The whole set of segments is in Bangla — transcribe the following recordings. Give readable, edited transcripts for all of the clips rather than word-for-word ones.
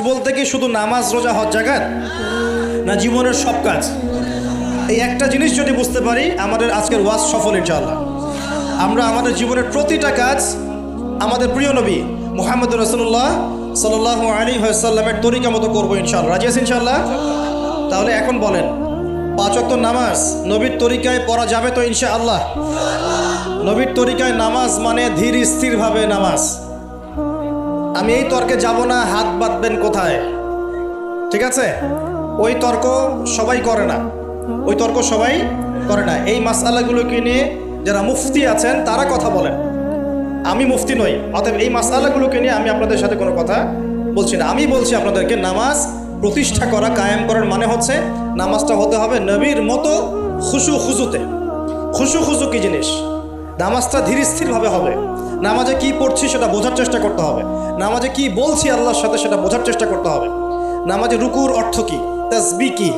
বলতে কি শুধু নামাজ রোজা হজ জাকাত না জীবনের সব কাজ? এই একটা জিনিস যদি বুঝতে পারি আমাদের আজকের ওয়াজ সফল ইনশাআল্লাহ। আমরা আমাদের জীবনের প্রতিটা কাজ আমাদের প্রিয় নবী মুহাম্মদ রাসূলুল্লাহ সাল্লাল্লাহু আলাইহি ওয়াসাল্লামের তরিকা মতো করবো ইনশাআল্লাহ। রাজি আছেন ইনশাআল্লাহ? তাহলে এখন বলেন, 5 ওয়াক্ত নামাজ নবীর তরিকায় পড়া যাবে তো ইনশাআল্লাহ? নবীর তরিকায় নামাজ মানে ধীর স্থিরভাবে নামাজ। আমি এই তর্কে যাব না হাত বাঁধবেন কোথায়, ঠিক আছে? ওই তর্ক সবাই করে না, ওই তর্ক সবাই করে না। এই মাসআলাগুলোকে নিয়ে যারা মুফতি আছেন তারা কথা বলেন, আমি মুফতি নই, অতএব এই মাসআলাগুলোকে নিয়ে আমি আপনাদের সাথে কোনো কথা বলছি না। আমি বলছি আপনাদেরকে নামাজ প্রতিষ্ঠা করা, কায়েম করার মানে হচ্ছে নামাজটা হতে হবে নবীর মতো খুশু খুজুতে। খুশু খুজু কী জিনিস? নামাজটা ধীর স্থিরভাবে হবে। নামাজে কি পড়ছি সেটা বোঝার চেষ্টা করতে হবে। নামাজে কি বলছি আল্লাহর সাথে সেটা বোঝার চেষ্টা করতে হবে। নামাজে রুকুর অর্থ কি, তাসবিহ কি,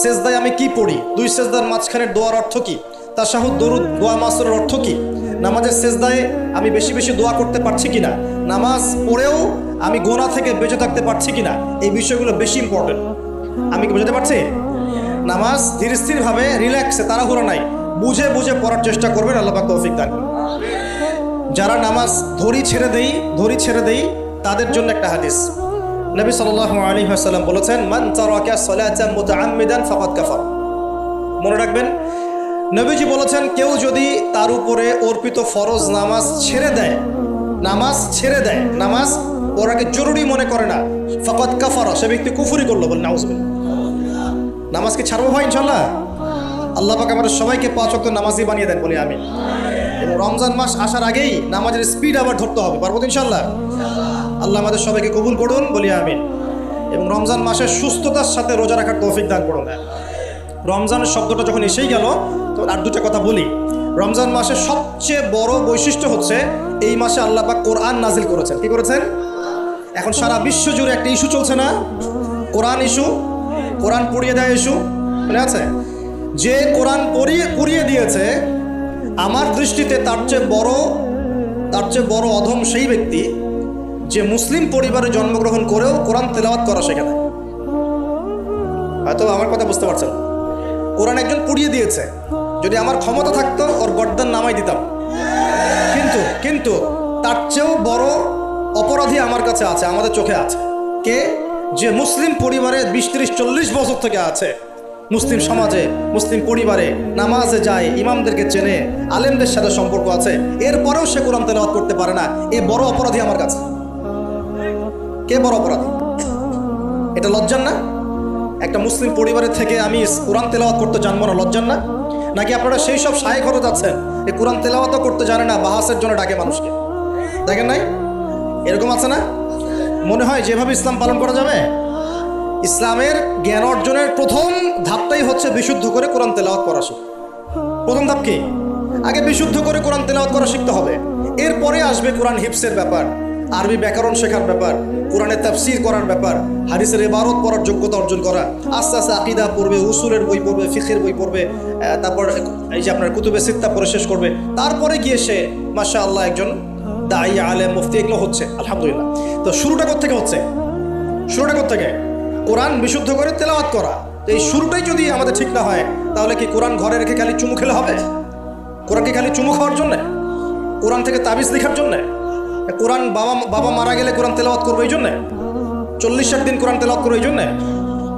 সেজদায় আমি কি পড়ি, 2 সেজদার মাঝখানের দোয়ার অর্থ কি, তাশাহুদ দরুদ দোয়া মাসুরের অর্থ কি, নামাজের সেজদায় আমি বেশি বেশি দোয়া করতে পারছি কিনা, নামাজ পড়েও আমি গোনা থেকে বেঁচে থাকতে পারছি কিনা, এই বিষয়গুলো বেশি ইম্পর্টেন্ট। আমি কি বোঝাতে পারছি? নামাজ ধীর স্থিরভাবে রিল্যাক্সে, তাড়াহুড়ো নাই, বুঝে বুঝে পড়ার চেষ্টা করবেন। আল্লাহ পাক তৌফিক দান করুন। যারা নামাজ ধরি ছেড়ে দেই তাদের জন্য একটা হাদিস। নবী সাল্লাল্লাহু আলাইহি ওয়াসাল্লাম বলেছেন, মান তারাকা সালাতান মুতাআম্মিদান ফাকাদ কাফার। মনে রাখবেন, নবীজি বলেছেন কেউ যদি তার উপরে অর্পিত ফরজ নামাজ ছেড়ে দেয়, নামাজ ওরাকে জরুরি মনে করে না, ফাকাদ কাফারা, সে ব্যক্তি কুফরি করলো। বল নাউজুবিল্লাহ। নামাজ কি ছাড়বো ভাই ইনশাআল্লাহ? আল্লাহ পাক আমাদের সবাইকে 5 ওয়াক্ত নামাজি বানিয়ে দেন, বলি আমিন। এবং রমজান মাস আসার আগেই নামাজের স্পিড আবার ধরতে হবে, পারবো তো ইনশাআল্লাহ? আল্লাহ আমাদের সবাইকে কবুল করুন, বলি আমিন। এবং রমজান মাসের সুস্থতার সাথে রোজা রাখার তৌফিক দান করুন। রমজানের শব্দটা যখন এসেই গেল তো আর দুটা কথা বলি। রমজান মাসের সবচেয়ে বড় বৈশিষ্ট্য হচ্ছে এই মাসে আল্লাহ পাক কোরআন নাজিল করেছেন। কি করেছেন? এখন সারা বিশ্ব জুড়ে একটা ইস্যু চলছে না, কোরআন ইস্যু, কোরআন পড়িয়ে দেয় ইস্যু, মনে আছে? যে কোরআন পড়িয়ে দিয়েছে, আমার দৃষ্টিতে তার চেয়ে বড় অধম সেই ব্যক্তি যে মুসলিম পরিবারে জন্মগ্রহণ করেও কোরআন তেলাওয়াত করা শেখে না। হয়তো আমার কথা বুঝতে পারছেন। কোরআন একজন পড়িয়ে দিয়েছে, যদি আমার ক্ষমতা থাকতো ওর গর্দান নামাই দিতাম, কিন্তু তার চেয়েও বড় অপরাধী আমার কাছে আছে, আমাদের চোখে আছে। কে? যে মুসলিম পরিবারে 20-30-40 বছর থেকে আছে, মুসলিম সমাজে, মুসলিম পরিবারে নামাজে যায়, ইমামদেরকে চেনে, আলেমদের সাথে সম্পর্ক আছে, এরপরেও সে কোরআন তেলাওয়াত করতে পারে না। এ বড় অপরাধী আমার কাছে। কে বড় অপরাধী? এটা লজ্জার না? একটা মুসলিম পরিবারের থেকে আমি কোরআন তেলাওয়াত করতে জানবো না, লজ্জার না? নাকি আপনারা সেই সব শায়েখ হতে যাচ্ছেন এই কোরআন তেলাওয়াতও করতে জানে না, বাহাসের জন্য ডাকে মানুষকে? দেখেন নাই এরকম আছে না? মনে হয় যেভাবে ইসলাম পালন করা যাবে। ইসলামের জ্ঞান অর্জনের প্রথম ধাপটাই হচ্ছে বিশুদ্ধ করে কোরআন তেলাওয়াত করা শিখ। প্রথম ধাপ কি? আগে বিশুদ্ধ করে কোরআন তেলাওয়াত করা শিখতে হবে। এরপরে আসবে কোরআন হিফসের ব্যাপার, আরবি ব্যাকরণ শেখার ব্যাপার, কোরআনের তাফসীর করার ব্যাপার, হাদিসের ইবারত পড়ার যোগ্যতা অর্জন করা, আস্তে আস্তে আকীদা পড়বে, উসুলের বই পড়বে, ফিকহের বই পড়বে, তারপর এই যে আপনার কুতুবে সিত্তা পড়ে শেষ করবে। তারপরে গিয়ে সে মাশাআল্লাহ একজন দাঈ, আলেম, মুফতি, এগুলো হচ্ছে আলহামদুলিল্লাহ। তো শুরুটা কোত্থেকে হচ্ছে? কোরআন বিশুদ্ধ করে তেলাওয়াত করা। এই শুরুটাই যদি আমাদের ঠিক না হয়, তাহলে কি কোরআন ঘরে রেখে খালি চুমু খেলে হবে? কোরআন কি খালি চুমু খাওয়ার জন্যে? কোরআন থেকে তাবিজ লেখার জন্যে? কোরআন বাবা মারা গেলে কোরআন তেলাওয়াত করবো এই জন্যে? 40-60 দিন কোরআন তেলাওয়াত করবো এই জন্যে?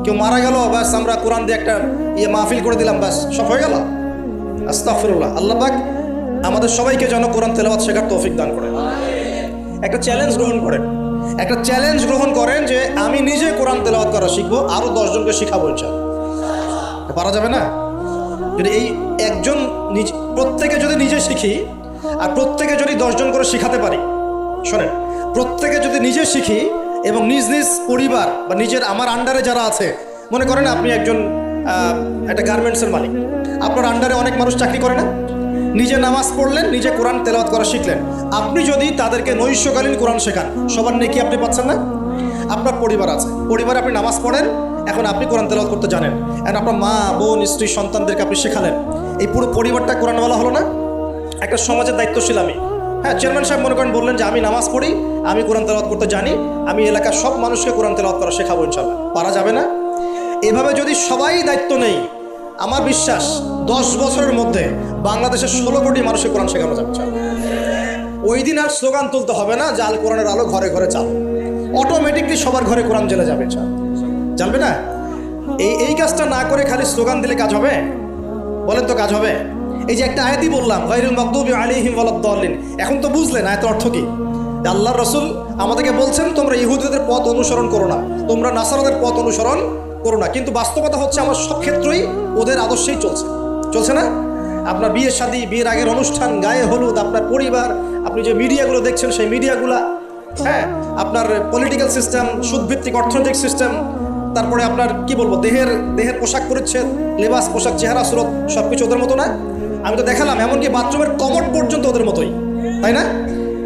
কেউ মারা গেল, ব্যাস আমরা কোরআন দিয়ে একটা মাহফিল করে দিলাম, ব্যাস সব হয়ে গেল? আস্তাগফিরুল্লাহ। আল্লাহ পাক আমাদের সবাইকে যেন কোরআন তেলাওয়াত শেখার তৌফিক দান করেন। একটা চ্যালেঞ্জ গ্রহণ করেন যে আমি নিজে কোরআন তেলাওয়াত করা শিখবো, আরো 10 জনকে শিখাবো ইনশাআল্লাহ। পারা যাবে না? যদি এই একজন প্রত্যেকে যদি নিজে শিখি আর প্রত্যেকে যদি 10 জন করে শিখাতে পারি, শোনেন, প্রত্যেকে যদি নিজে শিখি এবং নিজ নিজ পরিবার বা নিজের আমার আন্ডারে যারা আছে, মনে করেন আপনি একজন একটা গার্মেন্টসের মালিক, আপনার আন্ডারে অনেক মানুষ চাকরি করে না? নিজে নামাজ পড়লেন, নিজে কোরআন তেলাওয়াত করা শিখলেন, আপনি যদি তাদেরকে নৈশকালীন কোরআন শেখান, সবার নেকি আপনি পাচ্ছেন না? আপনার পরিবার আছে, পরিবারে আপনি নামাজ পড়েন, এখন আপনি কোরআন তেলাওয়াত করতে জানেন, এখন আপনার মা, বোন, স্ত্রী, সন্তানদেরকে আপনি শেখালেন, এই পুরো পরিবারটা কোরআনওয়ালা হলো না? একটা সমাজের দায়িত্বশীল আমি, হ্যাঁ, চেয়ারম্যান সাহেব মনে করেন বললেন যে আমি নামাজ পড়ি, আমি কোরআন তেলাওয়াত করতে জানি, আমি এলাকার সব মানুষকে কোরআন তেলাওয়াত করা শেখাবো ইনশাল্লাহ। পারা যাবে না? এভাবে যদি সবাই দায়িত্ব নেই, আমার বিশ্বাস 10 বছরের মধ্যে বাংলাদেশের 16 কোটি মানুষকে কোরআন শেখানো যাবে ইনশাল্লাহ। ওই দিন আর স্লোগান তুলতে হবে না যে আল কোরআনের আলো ঘরে ঘরে চাল, অটোমেটিকলি সবার ঘরে কোরআন জ্বলে যাবে ইনশাল্লাহ। জানবে না? এই কাজটা না করে খালি স্লোগান দিলে কাজ হবে? বলেন তো কাজ হবে? এই যে একটা আয়াতই বললাম, গায়রুল মাগদুবি আলাইহিম ওয়ালাদ-দাল্লিন, এখন তো বুঝলেন আয়াতের অর্থ কি? আল্লাহর রাসূল আমাদেরকে বলছেন তোমরা ইহুদিদের পথ অনুসরণ করো না, তোমরা নাসারাদের পথ অনুসরণ করো না। কিন্তু বাস্তবতা হচ্ছে আমার সব ক্ষেত্রেই ওদের আদর্শেই চলছে না? আপনার বিয়ের শাদী, বিয়ের আগের অনুষ্ঠান, গায়ে হলুদ, আপনার পরিবার, আপনি যে মিডিয়াগুলো দেখছেন সেই মিডিয়াগুলা, হ্যাঁ, আপনার পলিটিক্যাল সিস্টেম, সুদভিত্তিক অর্থনৈতিক সিস্টেম, তারপরে আপনার কি বলবো, দেহের পোশাক পরিচ্ছেদ, লেবাস, পোশাক, চেহারা, সুরত, সব কিছু ওদের মতো না? আমি তো দেখালাম, এমনকি বাথরুমের কমোড পর্যন্ত ওদের মতোই, তাই না?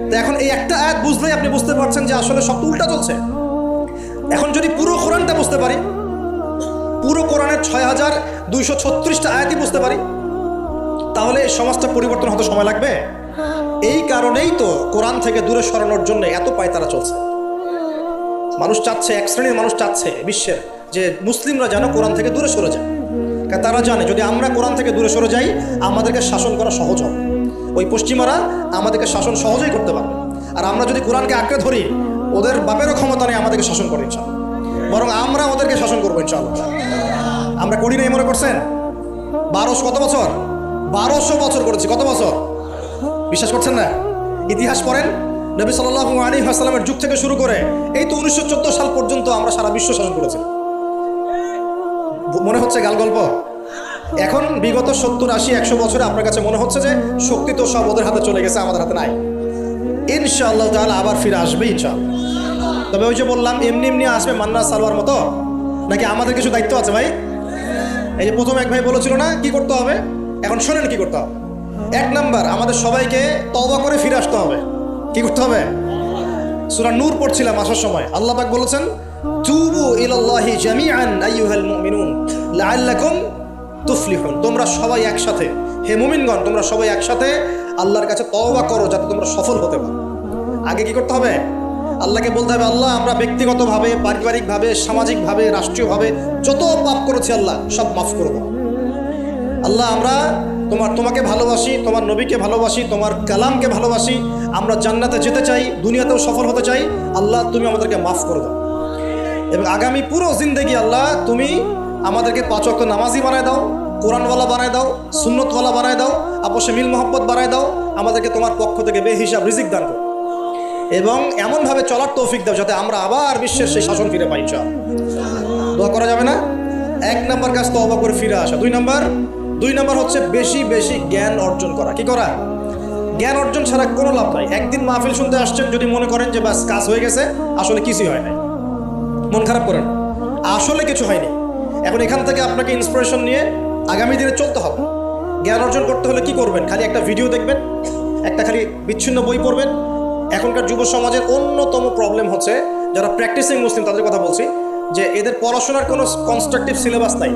তো এখন এই একটা আয়াত বুঝলেই আপনি বুঝতে পারছেন যে আসলে সব উল্টা চলছে। এখন যদি পুরো কোরআনটা বুঝতে পারি, পুরো কোরআনের 6236টা আয়াতই বুঝতে পারি, তাহলে এই সমাজটা পরিবর্তন হতে সময় লাগবে? এই কারণেই তো কোরআন থেকে দূরে সরানোর জন্য এত পায়তারা চলছে। মানুষ চাচ্ছে, এক শ্রেণীর মানুষ চাচ্ছে বিশ্বের যে মুসলিমরা যেন কোরআন থেকে দূরে সরে যায়। কারণ তারা জানে যদি আমরা কোরআন থেকে দূরে সরে যাই আমাদেরকে শাসন করা সহজ হবে। ওই পশ্চিমারা আমাদেরকে শাসন সহজেই করতে পারবে। আর আমরা যদি কোরআনকে আঁকড়ে ধরি, ওদের বাপেরও ক্ষমতা নেই আমাদেরকে শাসন করে ইনশাআল্লাহ, বরং আমরা ওদেরকে শাসন করবো ইনশাআল্লাহ। আমরা করি নাই মনে করছেন? 1200 কত বছর? 1200 বছর করেছি। কত বছর? বিশ্বাস করছেন না? ইতিহাস পড়েন, নবী সাল্লাল্লাহু আলাইহি ওয়াসাল্লামের যুগ থেকে শুরু করে এই তো 1914 সাল পর্যন্ত আমরা সারা বিশ্ব শাসন করেছি। মনে হচ্ছে গাল গল্প? এখন বিগত 70, 80, 100 বছরে আপনার কাছে মনে হচ্ছে যে শক্তি তো সব ওদের হাতে চলে গেছে, আমাদের হাতে নাই। ইনশাআল্লাহ তাআলা আবার ফিরে আসবে ইনশাআল্লাহ। তবে ওই যে বললাম এমনি এমনি আসবে মান্না সালোয়ার মতো, নাকি আমাদের কিছু দায়িত্ব আছে ভাই? এই যে প্রথম এক ভাই বলেছিল না কি করতে হবে, এখন শোনেন কি করতে হবে। 1 নাম্বার, আমাদের সবাইকে তওবা করে ফিরে আসতে হবে। কি করতে হবে? সূরা নূর পড়ছিলাম আসার সময়, আল্লাহ পাক বলেছেন তুবু ইলাল্লাহি জামিআন আইয়ুহাল মুমিনুন লাআল্লাকুম তুফলিহুন। তোমরা সবাই একসাথে, হে মুমিনগণ, তোমরা সবাই একসাথে আল্লাহর কাছে তওবা করো যাতে তোমরা সফল হতে পারো। আগে কি করতে হবে? আল্লাহকে বলতে হবে আল্লাহ আমরা ব্যক্তিগতভাবে, পারিবারিকভাবে, সামাজিকভাবে, রাষ্ট্রীয়ভাবে যত পাপ করেছি আল্লাহ সব মাফ করে দাও। আল্লাহ আমরা তোমাকে ভালোবাসি, তোমার নবীকে ভালোবাসি, তোমার কালামকে ভালোবাসি, আমরা জান্নাতে যেতে চাই, দুনিয়াতেও সফল হতে চাই, আল্লাহ তুমি আমাদেরকে মাফ করে দাও। এবং আগামী পুরো জিন্দেগি আল্লাহ তুমি আমাদেরকে 5 ওয়াক্ত নামাজি বানায় দাও, কোরআনওয়ালা বানায় দাও, সুন্নতওয়ালা বানায় দাও, আপসে মিল মোহাব্বত বানায় দাও, আমাদেরকে তোমার পক্ষ থেকে বেহিসাব রিজিক দান করো এবং এমনভাবে চলার তৌফিক দাও যাতে আমরা আবার বিশ্বের সেই শাসন ফিরে পাই। দোয়া করা যাবে না? 1 নাম্বার কাজ তওবা করে ফিরে আসা। 2 নাম্বার হচ্ছে বেশি বেশি জ্ঞান অর্জন করা। কি করা? জ্ঞান অর্জন ছাড়া কোনো লাভ নাই। একদিন মাহফিল শুনতে আসছেন, যদি মনে করেন যে বাস কাজ হয়ে গেছে, আসলে কিছুই হয় নাই, মন খারাপ করেন, আসলে কিছু হয়নি। এখন এখান থেকে আপনাকে ইন্সপিরেশন নিয়ে আগামী দিনে চলতে হবে। জ্ঞান অর্জন করতে হলে কি করবেন? খালি একটা ভিডিও দেখবেন, একটা খালি বিচ্ছিন্ন বই পড়বেন। এখনকার যুব সমাজের অন্যতম প্রবলেম হচ্ছে, যারা প্র্যাকটিসিং মুসলিম তাদের কথা বলছি, যে এদের পড়াশোনার কোনো কনস্ট্রাকটিভ সিলেবাস নাই,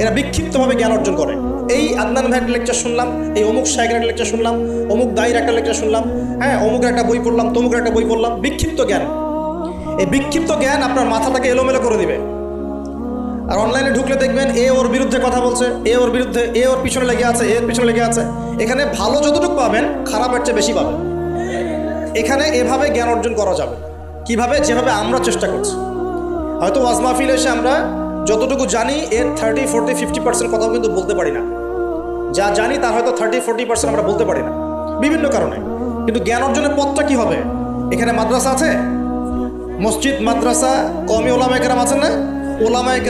এরা বিক্ষিপ্তভাবে জ্ঞান অর্জন করে। এই আদনান ভাইয়ের লেকচার শুনলাম, এই অমুক শায়েখের একটা লেকচার শুনলাম, অমুক দাইর একটা লেকচার শুনলাম, হ্যাঁ অমুকের একটা বই পড়লাম, তমুকের একটা বই পড়লাম, বিক্ষিপ্ত জ্ঞান। এই বিক্ষিপ্ত জ্ঞান আপনার মাথাটাকে এলোমেলো করে দিবে। আর অনলাইনে ঢুকলে দেখবেন এ ওর বিরুদ্ধে কথা বলছে, এ ওর বিরুদ্ধে, এ ওর পিছনে লেগে আছে, এর পিছনে লেগে আছে। এখানে ভালো যতটুকু পাবেন খারাপের চেয়ে বেশি পাবেন। এখানে এভাবে জ্ঞান অর্জন করা যাবে। কিভাবে? যেভাবে আমরা চেষ্টা করছি। হয়তো ওয়াজ মাহফিলে এসে আমরা যতটুকু জানি এর 30, 40, 50% কথাও কিন্তু বলতে পারি না। যা জানি তার হয়তো 30, 40% আমরা বলতে পারি না বিভিন্ন কারণে। কিন্তু জ্ঞান অর্জনের পথটা কি হবে? এখানে মাদ্রাসা আছে, মসজিদ, মাদ্রাসা, কওমি ওলামায়ে কেরাম আছেন না? ওলামায়ে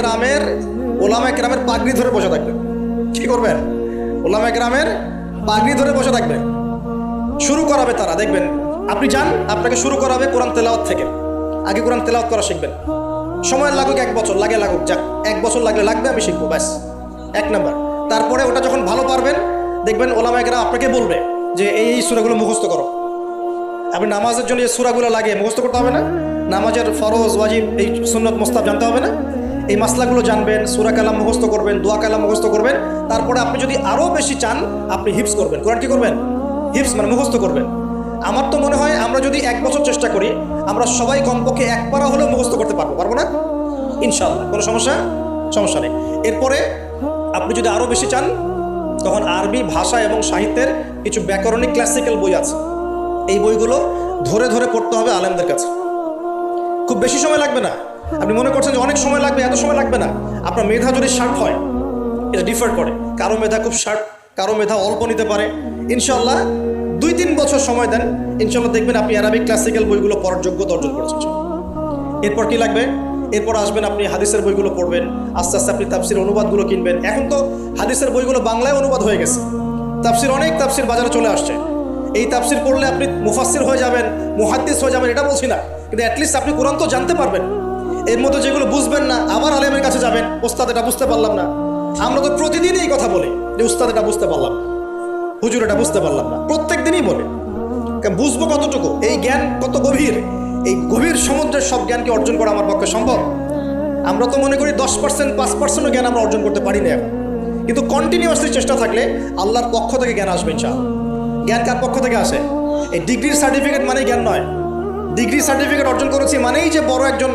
কেরামের পাগড়ি ধরে বসে থাকবেন। কি করবেন? ওলামায়ে কেরামের পাগড়ি ধরে বসে থাকবেন। শুরু করাবে তারা, দেখবেন আপনি যান, আপনাকে শুরু করাবে কোরআন তেলাওয়াত থেকে। আগে কোরআন তেলাওয়াত করা শিখবেন। সময় লাগুক 1 বছর, লাগুক, যাক 1 বছর লাগবে, আমি শিখবো, ব্যাস 1 নাম্বার। তারপরে ওটা যখন ভালো পারবেন, দেখবেন ওলামায়ে কেরাম আপনাকে বলবে যে এই সূরাগুলো মুখস্থ করো। আপনি নামাজের জন্য যে সূরাগুলো লাগে মুখস্থ করতে হবে না? নামাজের ফরজ, ওয়াজিব, এই সুন্নত, মুস্তাহাব জানতে হবে না? এই মাসলাগুলো জানবেন, সূরা কালাম মুখস্থ করবেন, দোয়া কালাম মুখস্থ করবেন। তারপরে আপনি যদি আরও বেশি চান, আপনি হিফজ করবেন। কোরআন কি করবেন? হিফজ মানে মুখস্থ করবেন। আমার তো মনে হয় আমরা যদি 1 বছর চেষ্টা করি, আমরা সবাই কমপক্ষে 1 পারা হলেও মুখস্থ করতে পারবো না? ইনশাআল্লাহ, কোনো সমস্যা নেই। এরপরে আপনি যদি আরও বেশি চান, তখন আরবি ভাষা এবং সাহিত্যের কিছু ব্যাকরণিক ক্লাসিক্যাল বই আছে, এই বইগুলো ধরে ধরে পড়তে হবে আলেমদের কাছে। খুব বেশি সময় লাগবে না। আপনি মনে করছেন যে অনেক সময় লাগবে, এত সময় লাগবে না। আপনার মেধা যদি শার্প হয়, এটা ডিফার করে, কারো মেধা খুব শার্প, কারো মেধা অল্প নিতে পারে। ইনশাআল্লাহ 2-3 বছর সময় দেন, ইনশাআল্লাহ দেখবেন আপনি আরবিক ক্লাসিক্যাল বইগুলো পড়ার যোগ্যতা অর্জন করেছেন। এরপর কি লাগবে? এরপর আসবেন আপনি হাদিসের বইগুলো পড়বেন, আস্তে আস্তে আপনি তাফসির অনুবাদগুলো কিনবেন। এখন তো হাদিসের বইগুলো বাংলায় অনুবাদ হয়ে গেছে, অনেক তাফসির বাজারে চলে আসছে। এই তাফসির পড়লে আপনি মুফাসসির হয়ে যাবেন, মুহাদ্দিস হয়ে যাবেন, এটা বলছি না, কিন্তু অ্যাটলিস্ট আপনি কোরআন তো জানতে পারবেন। এর মধ্যে যেগুলো বুঝবেন না, আবার আলেমের কাছে যাবেন, ওস্তাদ এটা বুঝতে পারলাম না। আমরা তো প্রতিদিনই এই কথা বলি যে উস্তাদ এটা বুঝতে পারলাম না, হুজুর এটা বুঝতে পারলাম না, প্রত্যেক দিনই বলে। বুঝবো কতটুকু? এই জ্ঞান কত গভীর, এই গভীর সমুদ্রের সব জ্ঞানকে অর্জন করা আমার পক্ষে সম্ভব? আমরা তো মনে করি 10%, 5% জ্ঞান আমরা অর্জন করতে পারি না এখন, কিন্তু কন্টিনিউয়াসলি চেষ্টা থাকলে আল্লাহর পক্ষ থেকে জ্ঞান আসবে ইনশাআল্লাহ। জ্ঞান কার পক্ষ থেকে আসে? এই ডিগ্রির সার্টিফিকেট মানেই জ্ঞান নয়। ডিগ্রি সার্টিফিকেট অর্জন করেছি মানেই যে বড় একজন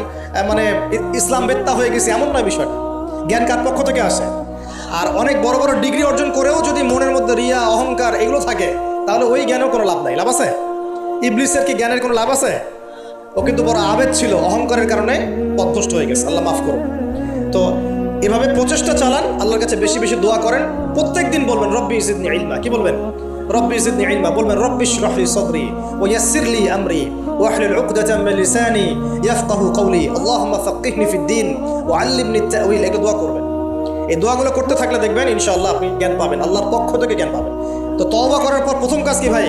ইসলাম বেত্তা হয়ে গেছি, এমন নয় বিষয়টা। জ্ঞান কার পক্ষ থেকে আসে? আর অনেক বড় বড় ডিগ্রি অর্জন করেও যদি মনের মধ্যে রিয়া, অহংকার এগুলো থাকে, তাহলে ওই জ্ঞানেও কোনো লাভ নাই। লাভ আছে? ইবলিসের কি জ্ঞানের কোনো লাভ আছে? ও কিন্তু বড় আবেদ ছিল, অহংকারের কারণে পথভ্রষ্ট হয়ে গেছে, আল্লাহ মাফ করুন। তো এভাবে প্রচেষ্টা চালান, আল্লাহর কাছে বেশি বেশি দোয়া করেন, প্রত্যেক দিন বলবেন রব্বি জিদনি ইলমা। কি বলবেন? রব্বি জিদনি ইলমা। বলবেন রব্বি ইশরাহ লি সাদরি ওয়া ইয়াসসির লি আমরি ওয়াহলুল উকদাতাম মিন লিসানি ইয়াফকাহু কওলি আল্লাহুম্মা ফাক্কিহনি ফিদ-দীন ওয়া আল্লিমনি আত-তা'ওয়িল। এটা দোয়া করবেন। এই দোয়াগুলো করতে থাকলে দেখবেন ইনশাআল্লাহ আপনি জ্ঞান পাবেন, আল্লাহর পক্ষ থেকে জ্ঞান পাবেন। তো তওবা করার পর প্রথম কাজ কি ভাই?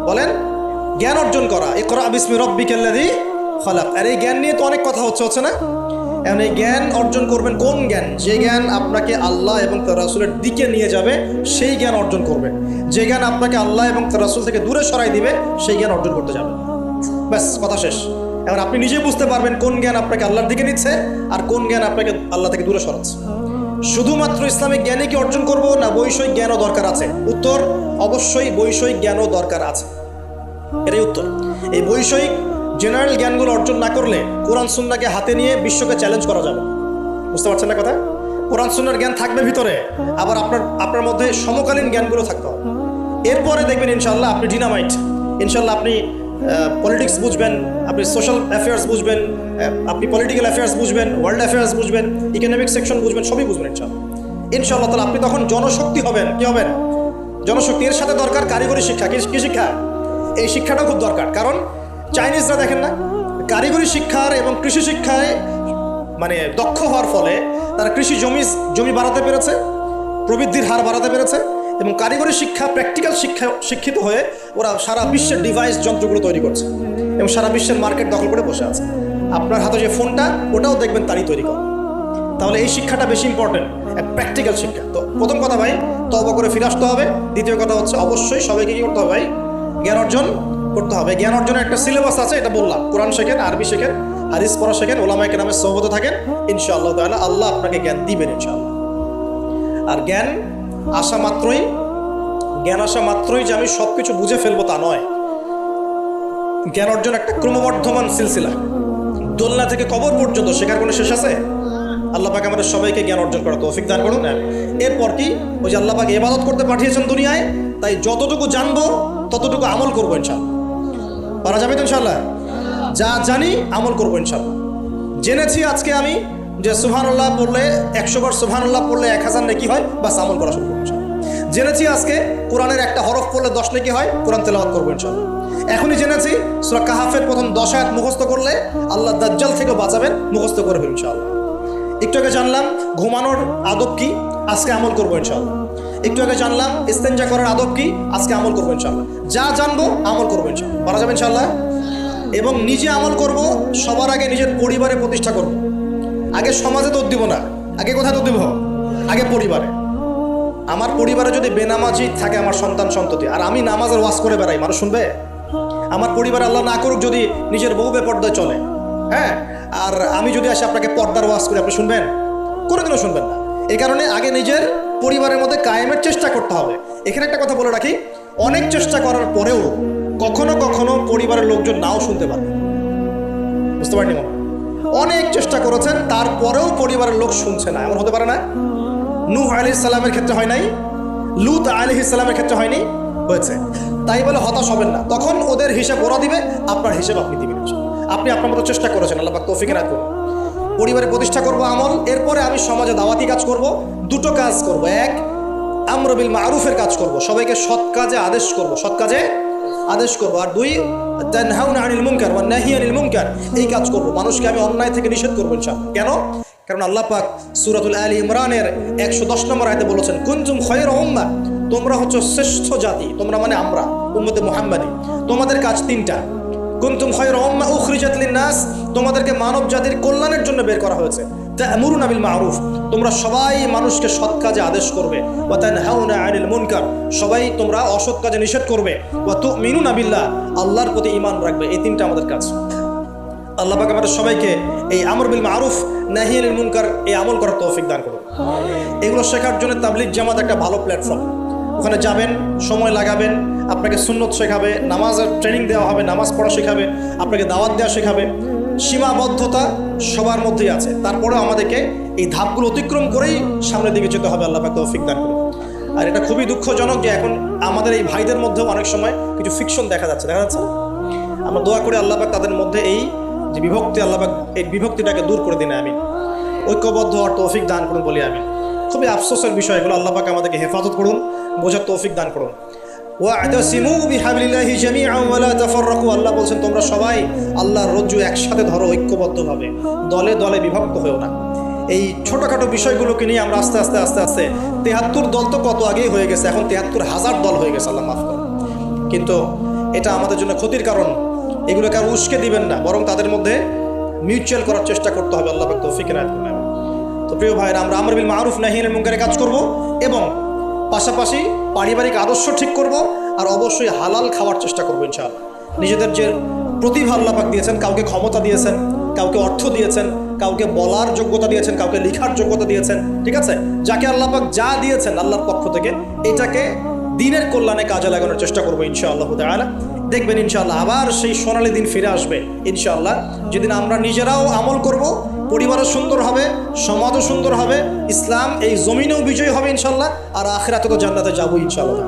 বলেন, জ্ঞান অর্জন করা। ইকরা বিসমি রাব্বিকাল্লাযী খালাক। আর এই জ্ঞান নিয়ে তো অনেক কথা হচ্ছে না? এখন এই জ্ঞান অর্জন করবেন কোন জ্ঞান? যে জ্ঞান আপনাকে আল্লাহ এবং তার রাসূলের দিকে নিয়ে যাবে, সেই জ্ঞান অর্জন করবেন। যে জ্ঞান আপনাকে আল্লাহ এবং তার রাসূল থেকে দূরে সরাই দিবে, সেই জ্ঞান অর্জন করতে যাবেন। ব্যাস, কথা শেষ। এখন আপনি নিজেই বুঝতে পারবেন কোন জ্ঞান আপনাকে আল্লাহর দিকে নিচ্ছে আর কোন জ্ঞান আপনাকে আল্লাহ থেকে দূরে সরাচ্ছে। শুধুমাত্র ইসলামিক জ্ঞানই কি অর্জন করব, না বৈষয়িক জ্ঞানও দরকার আছে? উত্তর, অবশ্যই বৈষয়িক জ্ঞানও দরকার আছে। এটাই উত্তর। এই বৈষয়িক জেনারেল জ্ঞানগুলো অর্জন না করলে কোরআন সুন্নাহকে হাতে নিয়ে বিশ্বকে চ্যালেঞ্জ করা যাবে। বুঝতে পারছেন না কথা? কোরআন সুন্নাহর জ্ঞান থাকবে ভিতরে, আবার আপনার মধ্যে সমকালীন জ্ঞানগুলো থাকতে হবে। এরপরে দেখবেন ইনশাআল্লাহ আপনি ডিনামাইট। ইনশাআল্লাহ আপনি পলিটিক্স বুঝবেন, আপনি সোশ্যাল অ্যাফেয়ার্স বুঝবেন, আপনি পলিটিক্যাল অ্যাফেয়ার্স বুঝবেন, ওয়ার্ল্ড অ্যাফেয়ার্স বুঝবেন, ইকোনমিক সেকশন বুঝবেন, সবই বুঝবেন ইনশাআল্লাহ তাহলে আপনি তখন জনশক্তি হবেন। কি হবেন? জনশক্তি। এর সাথে দরকার কারিগরি শিক্ষা। কি শিক্ষা? এই শিক্ষাটাও খুব দরকার। কারণ চাইনিজরা দেখেন না, কারিগরি শিক্ষার এবং কৃষি শিক্ষায় দক্ষ হওয়ার ফলে তারা কৃষি জমি বাড়াতে পেরেছে, প্রবৃদ্ধির হার বাড়াতে পেরেছে, এবং কারিগরি শিক্ষা, প্র্যাকটিক্যাল শিক্ষিত হয়ে ওরা সারা বিশ্বের ডিভাইস যন্ত্রগুলো তৈরি করছে এবং সারা বিশ্বের মার্কেট দখল করে বসে আছে। আপনার হাতে যে ফোনটা, ওটাও দেখবেন তারই তৈরি করে। তাহলে এই শিক্ষাটা বেশি ইম্পর্টেন্ট, প্র্যাকটিক্যাল শিক্ষা। তো প্রথম কথা ভাই, তওবা করে ফিরে আসতে হবে। দ্বিতীয় কথা হচ্ছে অবশ্যই সবাইকে কি করতে হবে ভাই? জ্ঞান অর্জন করতে হবে। জ্ঞান অর্জনের একটা সিলেবাস আছে, এটা বললাম। কোরআন শেখেন, আরবি শেখেন, হাদিস পড়া শেখেন, ওলামায়ে কেরামের সোহবতে থাকেন, ইনশাআল্লাহ তাআলা আল্লাহ আপনাকে জ্ঞান দিবেন ইনশাআল্লাহ। আর জ্ঞান আসা মাত্রই যে আমি সব কিছু বুঝে ফেলবো তা নয়। জ্ঞান অর্জন একটা ক্রমবর্ধমান সিলসিলা। দোলনা থেকে কবর পর্যন্ত শেখার কোনো শেষ আছে? আল্লাহ পাক আমাদের সবাইকে জ্ঞান অর্জন করার তৌফিক দান করুন। এরপর কি, ওই যে আল্লাহ পাক ইবাদত করতে পাঠিয়েছেন দুনিয়ায়, তাই যতটুকু জানবো ততটুকু আমল করবো ইনশাআল্লাহ। পারা যাবে তো ইনশাআল্লাহ? যা জানি আমল করবো ইনশাআল্লাহ। জেনেছি আজকে আমি যে সুবহানাল্লাহ পড়লে 100 বার সুবহানাল্লাহ পড়লে 1000 নেকি হয়, বাস আমল করা শুরু করবো ইনশাআল্লাহ। জেনেছি আজকে কোরআনের একটা হরফ পড়লে 10 নেকি হয়, কোরআন তেলাওয়াত করবো ইনশাআল্লাহ। এখনই জেনেছি সূরা কাহাফের প্রথম 10 আয়াত মুখস্থ করলে আল্লাহ দাজ্জাল থেকে বাঁচাবেন, মুখস্থ করে ফেলুন ইনশাআল্লাহ। একটু আগে জানলাম ঘুমানোর আদব কি, আজকে আমল করবো ইনশাআল্লাহ। একটু আগে জানলাম ইস্তেঞ্জা করার আদব কি, আজকে আমল করবো ইনশাআল্লাহ। যা জানবো আমল করবো ইনশাআল্লাহ। পারা যাবে ইনশাআল্লাহ? এবং নিজে আমল করব, সবার আগে নিজের পরিবারে প্রতিষ্ঠা করব। আগে সমাজে দৌড় দিব না, আগে কোথায় দৌড় দিব? আগে পরিবারে। আমার পরিবারে যদি বেনামাজি থাকে আমার সন্তান সন্ততি, আর আমি নামাজের ওয়াজ করে বেড়াই, মানুষ শুনবে? আমার পরিবারে আল্লাহ না করুক যদি নিজের বউ বেপর্দায় চলে, হ্যাঁ, আর আমি যদি আসি আপনাকে পর্দার ওয়াজ করি, আপনি শুনবেন? কোনোদিনও শুনবেন না। এই কারণে আগে নিজের পরিবারের মধ্যে কায়েমের চেষ্টা করতে হবে। এখানে একটা কথা বলে রাখি, অনেক চেষ্টা করার পরেও কখনো কখনো পরিবারের লোকজন নাও শুনতে পারে, বুঝতে পারেনি? অনেক চেষ্টা করেছেন, তারপরেও পরিবারের লোক শুনছে না, এমন হতে পারে না? নূহ আলাইহিস সালামের ক্ষেত্রে হয় নাই? লূত আলাইহিস সালামের ক্ষেত্রে হয়নি? হয়েছে। তাই বলে হতাশ হবেন না, তখন ওদের হিসাব ওরা দিবে, আপনার হিসাব আপনি দিবেন। আপনি আপনার মতো চেষ্টা করেছেন, আল্লাহ পাক তৌফিক এনায়েত করুন। পরিবারে প্রতিষ্ঠা করব আমল, এরপরে আমি সমাজে দাওয়াতি কাজ করব। দুটো কাজ করব, এক আমর বিল মারুফের কাজ করব, সবাইকে সৎ কাজে আদেশ করব, সৎ কাজে আদেশ করব। আর দুই তানহাউনা আনিল মুনকার ওয়া নাহি আনিল মুনকার, এই কাজ করব, মানুষকে আমি অন্যায় থেকে নিষেধ করব ইনশাআল্লাহ। কেন? কারণ আল্লাহ পাক সূরাতুল আলী ইমরানের 110 নম্বর আয়াতে বলেছেন, কুনতুম খায়রা উম্মাহ, তোমরা হচ্ছে শ্রেষ্ঠ জাতি। তোমরা মানে আমরা, উম্মতে মুহাম্মাদি। তোমাদের কাজ তিনটা। কুনতুম খায়রা উম্মাহ উখরিজাত লিন-নাস, তোমাদেরকে মানব জাতির কল্যাণের জন্য বের করা হয়েছে। তা'মুরুনা বিল মা'রুফ, তোমরা সবাই মানুষকে সৎ কাজে আদেশ করবে। ওয়া তানহাউনা আনিল মুনকার, সবাই তোমরা অসৎ কাজে নিষেধ করবে। ওয়া তু'মিনুনা বিল্লাহ, আল্লাহর প্রতি ঈমান রাখবে। এই তিনটা আমাদের কাজ। আল্লাহ পাক আমাদের সবাইকে এই আমর বিল মারুফ নাহি আনিল মুনকার এই আমল করার তৌফিক দান করুন। এগুলো শেখার জন্য তাবলীগ জামাত একটা ভালো প্ল্যাটফর্ম। ওখানে যাবেন, সময় লাগাবেন, আপনাকে সুন্নত শেখাবে, নামাজের ট্রেনিং দেওয়া হবে, নামাজ পড়া শেখাবে, আপনাকে দাওয়াত দেওয়া শেখাবে। সীমাবদ্ধতা সবার মধ্যেই আছে, তারপরেও আমাদেরকে এই ধাপগুলো অতিক্রম করেই সামনের দিকে যেতে হবে। আল্লাহ পাক তৌফিক দান করুন। আর এটা খুবই দুঃখজনক যে এখন আমাদের এই ভাইদের মধ্যেও অনেক সময় কিছু ফিকশন দেখা যাচ্ছে না? আমরা দোয়া করি আল্লাহ পাক তাদের মধ্যে এই যে বিভক্তি, আল্লাহ পাক এই বিভক্তিটাকে দূর করে দিন, আমিন। ঐক্যবদ্ধ হওয়ার তৌফিক দান করুন বলি আমিন। খুবই আফসোসের বিষয় এগুলো, আল্লাহ পাক আমাদেরকে হেফাজত করুন, বোঝার তৌফিক দান করুন। ওয়া'তাসিমু বিহাবলিল্লাহি জামিআন ওয়া লা তাফাররাকু, আল্লাহ বলছেন তোমরা সবাই আল্লাহর রজ্জু একসাথে ধরো, ঐক্যবদ্ধভাবে, দলে দলে বিভক্ত হয়েও না। এই ছোটোখাটো বিষয়গুলোকে নিয়ে আমরা আস্তে আস্তে 73 দল তো কত আগেই হয়ে গেছে, এখন 73,000 দল হয়ে গেছে, আল্লাহ মাফ করুন। কিন্তু এটা আমাদের জন্য ক্ষতির কারণ। এগুলোকে আর উস্কে দিবেন না, বরং তাদের মধ্যে মিউচুয়াল করার চেষ্টা করতে হবে। আল্লাহ পাক তৌফিক এনায়েত করুন। তো প্রিয় ভাইরা, আমরা আমর বিল মারুফ নাহি আনিল মুনকারের কাজ করব এবং পাশাপাশি পারিবারিক আদর্শ ঠিক করব, আর অবশ্যই হালাল খাওয়ার চেষ্টা করবো ইনশাআল্লাহ। নিজেদের যে প্রতিভা আল্লাহ পাক দিয়েছেন, কাউকে ক্ষমতা দিয়েছেন, কাউকে অর্থ দিয়েছেন, কাউকে বলার যোগ্যতা দিয়েছেন, কাউকে লেখার যোগ্যতা দিয়েছেন, ঠিক আছে? যাকে আল্লাহ পাক যা দিয়েছেন আল্লাহর পক্ষ থেকে, এটাকে দিনের কল্যাণে কাজে লাগানোর চেষ্টা করবো ইনশাআল্লাহ তাআলা। দেখবেন ইনশাআল্লাহ আবার সেই সোনালী দিন ফিরে আসবে ইনশাআল্লাহ, যেদিন আমরা নিজেরাও আমল করব, পরিবারও সুন্দর হবে, সমাজও সুন্দর হবে, ইসলাম এই জমিনেও বিজয় হবে ইনশাআল্লাহ, আর আখিরাতে তো জান্নাতে যাবো ইনশাআল্লাহ।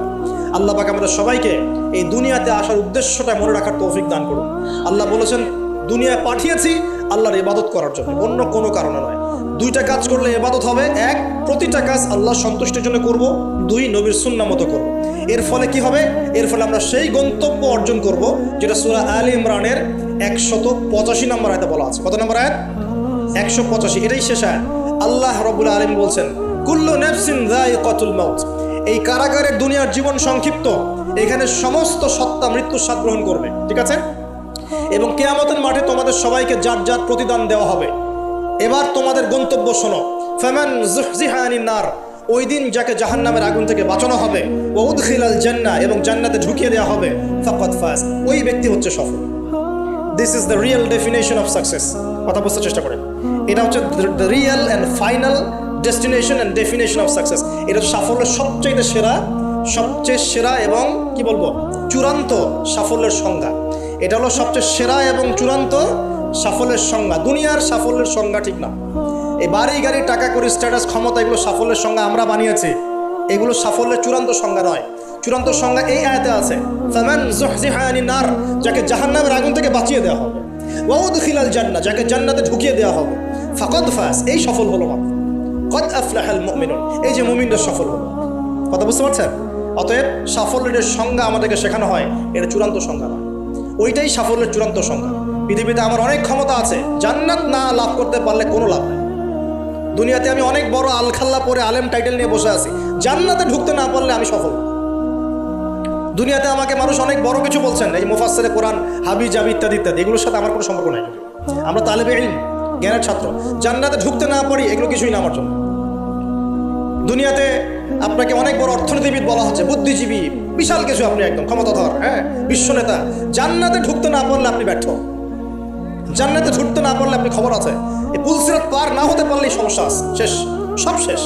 আল্লাহ পাক আমাদের সবাইকে এই দুনিয়াতে আসার উদ্দেশ্যটা মনে রাখার তৌফিক দান করুন। আল্লাহ বলেছেন দুনিয়ায় পাঠিয়েছি আল্লাহর ইবাদত করার জন্য, অন্য কোনো কারণে নয়। দুইটা কাজ করলে ইবাদত হবে, এক প্রতিটা কাজ আল্লাহ সন্তুষ্টির জন্য করব, দুই নবীর সুন্নাহ মতো করব। এর ফলে কি হবে? এর ফলে আমরা সেই গন্তব্য অর্জন করব যেটা সূরা আলী ইমরানের 185 নম্বর আয়াতে বলা আছে। কত নম্বর আয়াত? 185। এটাই শেষ আয়াত। আল্লাহ রাব্বুল আলামিন বলছেন, কুল্লু নাফসিন যায়িকাতুল মাউত। এই কারাগারের দুনিয়ার জীবন সংক্ষিপ্ত, এখানে সমস্ত সত্তা মৃত্যুর স্বাদ গ্রহণ করবে, ঠিক আছে? এবং কিয়ামতের মাঠে তোমাদের সবাইকে যার যার প্রতিদান দেওয়া হবে। এবার তোমাদের গন্তব্য শোনো, ফামান যুহজিহা আনিন নার, ওই দিন যাকে জাহান্নামের আগুন থেকে বাঁচানো হবে, ওয়া উদখিলাল জান্নাহ, এবং জান্নাতে ঢুকিয়ে দেওয়া হবে, ফাকাদ ফাজ, ওই ব্যক্তি হচ্ছে সফল। This is the real definition of success. কথা বুঝতে চেষ্টা করেন, এটা হচ্ছে the real and final destination and definition of success. এটা সাফল্যের সবচেয়ে সেরা এবং কি বলবো, চূড়ান্ত সাফল্যের সংজ্ঞা। এটা হলো সবচেয়ে সেরা এবং চূড়ান্ত সাফল্যের সংজ্ঞা। দুনিয়ার সাফল্যের সংজ্ঞা ঠিক না। এই বাড়ি গাড়ি, টাকা করি, স্ট্যাটাস, ক্ষমতা, এগুলো সাফল্যের সংজ্ঞা আমরা বানিয়েছি। এগুলো সাফল্যের চূড়ান্ত সংজ্ঞা নয়। চূড়ান্ত সংজ্ঞা এই আয়াতে আছে, ফামান যুহজিহা আনিন নার, যাকে জাহান্নামের আগুন থেকে বাঁচিয়ে দেওয়া হবে, ওয়া উদখিলাল জান্নাহ, যাকে জান্নাতে ঢুকিয়ে দেওয়া হবে, ফাকাদ ফাজ, এই সফল হলো। কদ আফলাহাল মুমিনুন, এই যে মুমিনরা সফল হলো। কথা বুঝতে পারছেন? অতএব সাফল্যের সংজ্ঞা আমাদেরকে শেখানো হয়, এটা চূড়ান্ত সংজ্ঞা নয়, ওইটাই সাফল্যের চূড়ান্ত সংজ্ঞা। পৃথিবীতে আমার অনেক ক্ষমতা আছে, জান্নাত না লাভ করতে পারলে কোনো লাভ নেই। দুনিয়াতে আমি অনেক বড় আলখাল্লা পরে আলেম টাইটেল নিয়ে বসে আছি, জান্নাতে ঢুকতে না পারলে আমি সফল। দুনিয়াতে আমাকে মানুষ অনেক বড় কিছু বলছেন, এই মুফাসসিরে কোরআন, হাবি জাবি ইত্যাদি ইত্যাদি, এগুলোর সাথে আমার কোনো সম্পর্ক নাই। আমরা তালেবে ইলম, জ্ঞানের ছাত্র, জান্নাতে ঢুকতে না পারি এগুলো কিছুই না আমার জন্য। দুনিয়াতে আপনাকে অনেক বড় অর্থনীতিবিদ বলা হচ্ছে, বুদ্ধিজীবী, বিশাল কিছু, আপনি একদম ক্ষমতাধর, হ্যাঁ, বিশ্বনেতা, জান্নাতে ঢুকতে না পারলে আপনি ব্যর্থ। জান্নাতে ঢুকতে না পারলে আপনি খবর আছে, এই পুলসিরাত পার না হতে পারলেই সমস্যা আছে, শেষ, সব শেষ।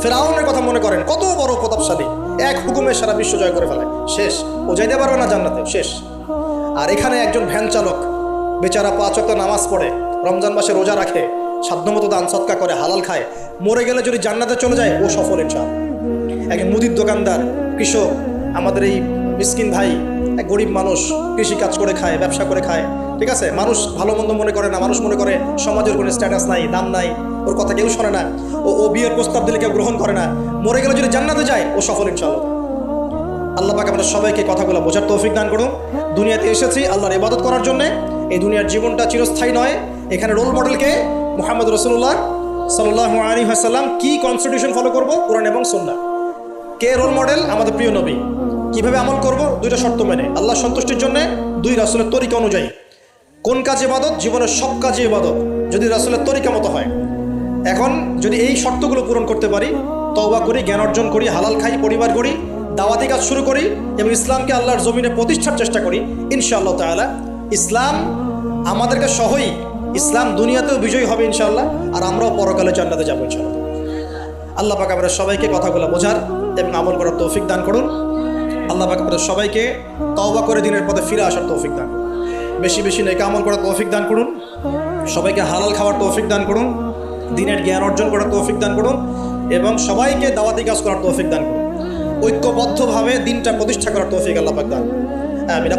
ফেরাউনের কথা মনে করেন, কত বড় প্রতাপশালী, এক হুকুমে সারা বিশ্ব জয় করে ফেলে, শেষ। ও যাইতে পারবে না জান্নাতে, শেষ। আর এখানে একজন ভ্যান চালক বেচারা 5 ওয়াক্ত নামাজ পড়ে, রমজান মাসে রোজা রাখে, সাধ্যমতো দান সৎকা করে, হালাল খায়, মরে গেলে যদি জান্নাতে চলে যায় ও সফল ইনশাআল্লাহ। একজন মুদির দোকানদার, কৃষক, আমাদের এই মিসকিন ভাই, এক গরিব মানুষ, কৃষি কাজ করে খায়, ব্যবসা করে খায়, ঠিক আছে, মানুষ ভালো মন্দ মনে করে না, মানুষ মনে করে সমাজের কোনো স্ট্যাটাস নাই, দাম নাই, ওর কথা কেউ শোনে না, ও বিয়ের প্রস্তাব দিলে কেউ গ্রহণ করে না, মরে গেলে যদি জান্নাতে যায় ও সফল ইনশাআল্লাহ। আল্লাহ পাক আমাদের সবাইকে কথাগুলো বোঝার তৌফিক দান করুন। দুনিয়াতে এসেছি আল্লাহর ইবাদত করার জন্যে। এই দুনিয়ার জীবনটা চিরস্থায়ী নয়। এখানে রোল মডেলকে মুহাম্মদ রাসূলুল্লাহ সাল্লাল্লাহু আলাইহি ওয়াসাল্লাম। কি কনস্টিটিউশন ফলো করব? কোরআন এবং সুন্নাহ। কে রোল মডেল? আমাদের প্রিয় নবী। কিভাবে আমল করব? 2টা শর্ত মেনে, আল্লাহ সন্তুষ্টির জন্য, 2 রাসূলের তরিকা অনুযায়ী। কোন কাজ ইবাদত? জীবনের সব কাজে ইবাদত যদি রাসূলের তরিকা মতো হয়। এখন যদি এই শর্তগুলো পূরণ করতে পারি, তওবা করি, জ্ঞান অর্জন করি, হালাল খাই, পরিবার করি, দাওয়াতি কাজ শুরু করি এবং ইসলামকে আল্লাহর জমিনে প্রতিষ্ঠার চেষ্টা করি, ইনশাআল্লাহ তাআলা ইসলাম আমাদেরকে সহই, ইসলাম দুনিয়াতেও বিজয়ী হবে ইনশাআল্লাহ, আর আমরাও পরকালে জান্নাতে যাবো ইনশাআল্লাহ। আল্লাহ পাক আমাদের সবাইকে কথাগুলো বোঝার এবং আমল করার তৌফিক দান করুন। আল্লাহ পাক আমাদের সবাইকে তওবা করে দিনের পথে ফিরে আসার তৌফিক দান করুন। বেশি বেশি নেক আমল করার তৌফিক দান করুন। সবাইকে হালাল খাওয়ার তৌফিক দান করুন। দিনের জ্ঞান অর্জন করার তৌফিক দান করুন এবং সবাইকে দাওয়াতি কাজ করার তৌফিক দান করুন। ঐক্যবদ্ধভাবে দিনটা প্রতিষ্ঠা করার তৌফিক আল্লাহ পাক দান। আমিন।